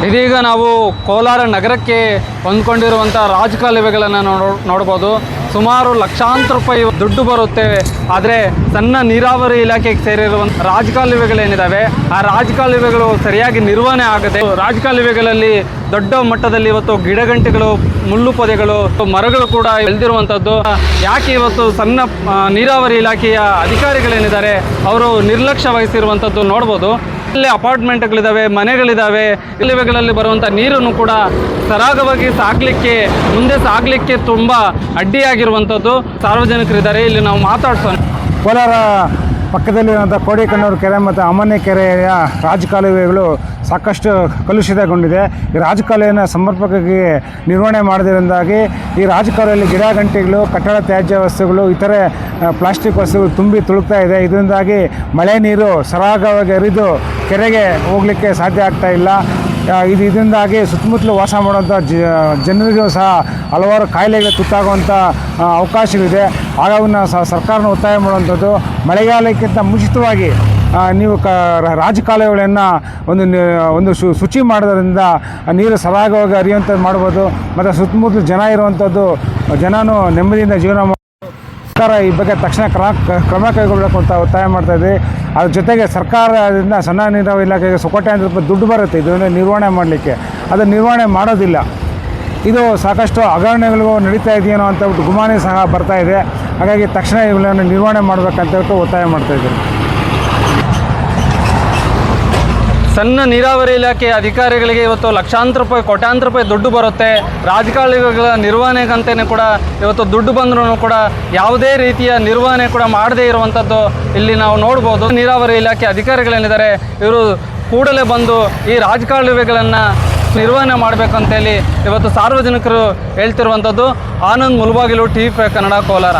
ಇದೀಗ ನಾವು ಕೋಲಾರ ನಗರಕ್ಕೆ ಹೊಂದ್ಕೊಂಡಿರುವಂಥ ರಾಜಕಾಲುವೆಗಳನ್ನು ನೋಡ್ಬೋದು. ಸುಮಾರು ಲಕ್ಷಾಂತರ ರೂಪಾಯಿ ದುಡ್ಡು ಬರುತ್ತೆ. ಆದರೆ ಸಣ್ಣ ನೀರಾವರಿ ಇಲಾಖೆಗೆ ಸೇರಿರುವಂಥ ರಾಜಕಾಲುವೆಗಳೇನಿದ್ದಾವೆ ಆ ರಾಜಕಾಲುವೆಗಳು ಸರಿಯಾಗಿ ನಿರ್ವಹಣೆ ಆಗದೆ, ರಾಜಕಾಲುವೆಗಳಲ್ಲಿ ದೊಡ್ಡ ಮಟ್ಟದಲ್ಲಿ ಇವತ್ತು ಗಿಡಗಂಟೆಗಳು, ಮುಳ್ಳು ಪೊದೆಗಳು, ಮರಗಳು ಕೂಡ ಬೆಳೆದಿರುವಂಥದ್ದು. ಯಾಕೆ ಇವತ್ತು ಸಣ್ಣ ನೀರಾವರಿ ಇಲಾಖೆಯ ಅಧಿಕಾರಿಗಳೇನಿದ್ದಾರೆ ಅವರು ನಿರ್ಲಕ್ಷ್ಯ ವಹಿಸಿರುವಂಥದ್ದು ನೋಡ್ಬೋದು. ಇಲ್ಲಿ ಅಪಾರ್ಟ್ಮೆಂಟ್ಗಳಿದ್ದಾವೆ, ಮನೆಗಳಿದ್ದಾವೆ. ಕಾಲುವೆಗಳಲ್ಲಿ ಬರುವಂಥ ನೀರನ್ನು ಕೂಡ ಸರಾಗವಾಗಿ ಮುಂದೆ ಸಾಗಲಿಕ್ಕೆ ತುಂಬ ಅಡ್ಡಿಯಾಗಿರುವಂಥದ್ದು ಸಾರ್ವಜನಿಕರಿದ್ದಾರೆ. ಇಲ್ಲಿ ನಾವು ಮಾತಾಡ್ಸೋಣ. ಕೋಲಾರ ಪಕ್ಕದಲ್ಲಿರುವಂಥ ಕೋಡಿಕಣ್ಣೂರು ಕೆರೆ ಮತ್ತು ಅಮನೆ ಕೆರೆಯ ರಾಜಕಾಲುವೆಗಳು ಸಾಕಷ್ಟು ಕಲುಷಿತಗೊಂಡಿದೆ. ಈ ರಾಜಕಾಲುವೆಯನ್ನು ಸಮರ್ಪಕವಾಗಿ ನಿರ್ವಹಣೆ ಮಾಡದಿರಿಂದಾಗಿ ಈ ರಾಜಕಾಲುವೆಯಲ್ಲಿ ಗಿಡ ಗಂಟೆಗಳು, ಕಟ್ಟಡ ತ್ಯಾಜ್ಯ ವಸ್ತುಗಳು, ಇತರೆ ಪ್ಲಾಸ್ಟಿಕ್ ವಸ್ತುಗಳು ತುಂಬಿ ತುಳುಕ್ತಾ ಇದೆ. ಇದರಿಂದಾಗಿ ಮಳೆ ನೀರು ಸರಾಗವಾಗಿ ಹರಿದು ಕೆರೆಗೆ ಹೋಗಲಿಕ್ಕೆ ಸಾಧ್ಯ ಆಗ್ತಾ ಇಲ್ಲ. ಇದರಿಂದಾಗಿ ಸುತ್ತಮುತ್ತಲು ವಾಸ ಮಾಡುವಂಥ ಜನರಿಗೂ ಸಹ ಹಲವಾರು ಕಾಯಿಲೆಗಳಿಗೆ ತುತ್ತಾಗುವಂಥ ಅವಕಾಶವಿದೆ. ಹಾಗಾಗಿ ಸರ್ಕಾರನ ಒತ್ತಾಯ ಮಾಡುವಂಥದ್ದು, ಮಳೆಗಾಲಕ್ಕಿಂತ ಮುಂಚಿತವಾಗಿ ನೀವು ರಾಜಕಾಲುವೆಗಳನ್ನು ಒಂದು ಶುಚಿ ಮಾಡೋದ್ರಿಂದ ನೀರು ಸರಾಗವಾಗಿ ಹರಿಯುವಂಥದ್ದು ಮಾಡ್ಬೋದು. ಮತ್ತು ಸುತ್ತಮುತ್ತಲು ಜನ ಇರುವಂಥದ್ದು, ಜನನೂ ನೆಮ್ಮದಿಯಿಂದ ಜೀವನ ಸರ್ಕಾರ ಈ ಬಗ್ಗೆ ತಕ್ಷಣ ಕ್ರಮ ಕೈಗೊಳ್ಳಬೇಕು ಅಂತ ಒತ್ತಾಯ ಮಾಡ್ತಾಯಿದ್ವಿ. ಅದ್ರ ಜೊತೆಗೆ ಸರ್ಕಾರದಿಂದ ಸಣ್ಣ ನೀರಾವರಿ ಇಲಾಖೆಗೆ ಕೋಟ್ಯಾಂತರ ರೂಪಾಯಿ ದುಡ್ಡು ಬರುತ್ತೆ ಇದನ್ನು ನಿರ್ವಹಣೆ ಮಾಡಲಿಕ್ಕೆ. ಅದನ್ನು ನಿರ್ವಹಣೆ ಮಾಡೋದಿಲ್ಲ. ಇದು ಸಾಕಷ್ಟು ಹಗರಣಗಳು ನಡೀತಾ ಇದೆಯೇನೋ ಅಂತ ಗುಮಾನಿ ಸಹ ಬರ್ತಾ ಇದೆ. ಹಾಗಾಗಿ ತಕ್ಷಣ ಇವುಗಳನ್ನು ನಿರ್ವಹಣೆ ಮಾಡಬೇಕಂತ ಒತ್ತಾಯ ಮಾಡ್ತಾಯಿದ್ದೀವಿ. ಸಣ್ಣ ನೀರಾವರಿ ಇಲಾಖೆ ಅಧಿಕಾರಿಗಳಿಗೆ ಇವತ್ತು ಲಕ್ಷಾಂತರ ರೂಪಾಯಿ, ಕೋಟ್ಯಾಂತರ ರೂಪಾಯಿ ದುಡ್ಡು ಬರುತ್ತೆ. ರಾಜಕಾಲುವೆಗಳ ನಿರ್ವಹಣೆಗಂತಲೇ ಕೂಡ ಇವತ್ತು ದುಡ್ಡು ಬಂದರೂ ಕೂಡ ಯಾವುದೇ ರೀತಿಯ ನಿರ್ವಹಣೆ ಕೂಡ ಮಾಡದೇ ಇರುವಂಥದ್ದು ಇಲ್ಲಿ ನಾವು ನೋಡ್ಬೋದು. ನೀರಾವರಿ ಇಲಾಖೆ ಅಧಿಕಾರಿಗಳೇನಿದ್ದಾರೆ ಇವರು ಕೂಡಲೇ ಬಂದು ಈ ರಾಜಕಾಲುವೆಗಳನ್ನು ನಿರ್ವಹಣೆ ಮಾಡಬೇಕಂತೇಳಿ ಇವತ್ತು ಸಾರ್ವಜನಿಕರು ಹೇಳ್ತಿರುವಂಥದ್ದು. ಆನಂದ್ ಮುಲ್ಬಾಗಿಲು, TV5 ಕನ್ನಡ, ಕೋಲಾರ.